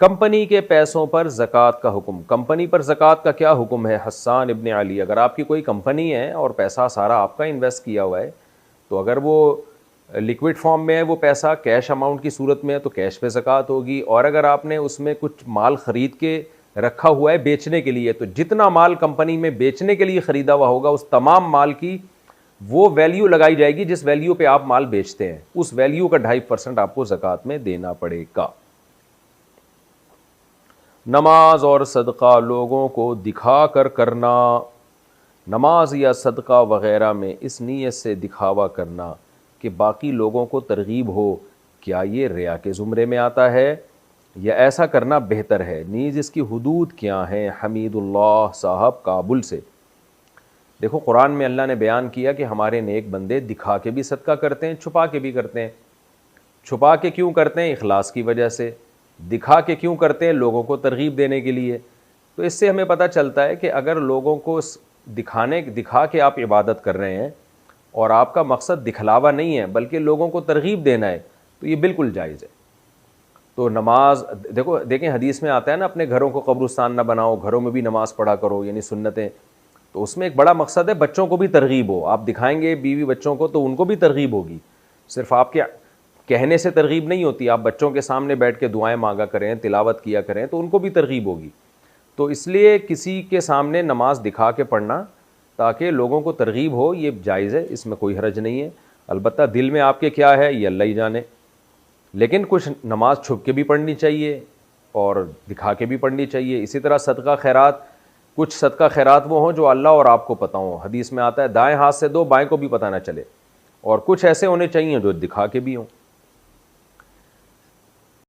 Company کے پیسوں پر زکوٰۃ کا حکم. کمپنی پر زکوٰۃ کا کیا حکم ہے؟ حسان ابن علی. اگر آپ کی کوئی کمپنی ہے اور پیسہ سارا آپ کا انویسٹ کیا ہوا ہے تو اگر وہ لیکوڈ فارم میں ہے، وہ پیسہ کیش اماؤنٹ کی صورت میں ہے تو کیش پہ زکوٰۃ ہوگی. اور اگر آپ نے اس میں کچھ مال خرید کے رکھا ہوا ہے بیچنے کے لیے تو جتنا مال کمپنی میں بیچنے کے لیے خریدا ہوا ہوگا اس تمام مال کی وہ ویلیو لگائی جائے گی جس ویلیو پہ آپ مال بیچتے ہیں، اس ویلیو کا 2.5% آپ کو زکوٰۃ میں دینا پڑے گا. نماز اور صدقہ لوگوں کو دکھا کر کرنا، نماز یا صدقہ وغیرہ میں اس نیت سے دکھاوا کرنا کہ باقی لوگوں کو ترغیب ہو، کیا یہ ریا کے زمرے میں آتا ہے یا ایسا کرنا بہتر ہے؟ نیز اس کی حدود کیا ہیں؟ حمید اللہ صاحب کابل سے. دیکھو قرآن میں اللہ نے بیان کیا کہ ہمارے نیک بندے دکھا کے بھی صدقہ کرتے ہیں، چھپا کے بھی کرتے ہیں. چھپا کے کیوں کرتے ہیں؟ اخلاص کی وجہ سے. دکھا کے کیوں کرتے ہیں؟ لوگوں کو ترغیب دینے کے لیے. تو اس سے ہمیں پتہ چلتا ہے کہ اگر لوگوں کو دکھا کے آپ عبادت کر رہے ہیں اور آپ کا مقصد دکھلاوا نہیں ہے بلکہ لوگوں کو ترغیب دینا ہے تو یہ بالکل جائز ہے. تو نماز دیکھیں حدیث میں آتا ہے نا، اپنے گھروں کو قبرستان نہ بناؤ، گھروں میں بھی نماز پڑھا کرو، یعنی سنتیں. تو اس میں ایک بڑا مقصد ہے بچوں کو بھی ترغیب ہو. آپ دکھائیں گے بیوی بچوں کو تو ان کو بھی ترغیب ہوگی. صرف آپ کے کہنے سے ترغیب نہیں ہوتی، آپ بچوں کے سامنے بیٹھ کے دعائیں مانگا کریں، تلاوت کیا کریں تو ان کو بھی ترغیب ہوگی. تو اس لیے کسی کے سامنے نماز دکھا کے پڑھنا تاکہ لوگوں کو ترغیب ہو یہ جائز ہے، اس میں کوئی حرج نہیں ہے. البتہ دل میں آپ کے کیا ہے یہ اللہ ہی جانے. لیکن کچھ نماز چھپ کے بھی پڑھنی چاہیے اور دکھا کے بھی پڑھنی چاہیے. اسی طرح صدقہ خیرات، کچھ صدقہ خیرات وہ ہوں جو اللہ اور آپ کو پتہ ہوں. حدیث میں آتا ہے دائیں ہاتھ سے دو، بائیں کو بھی پتہ نہ چلے. اور کچھ ایسے ہونے چاہیے جو دکھا کے بھی ہوں.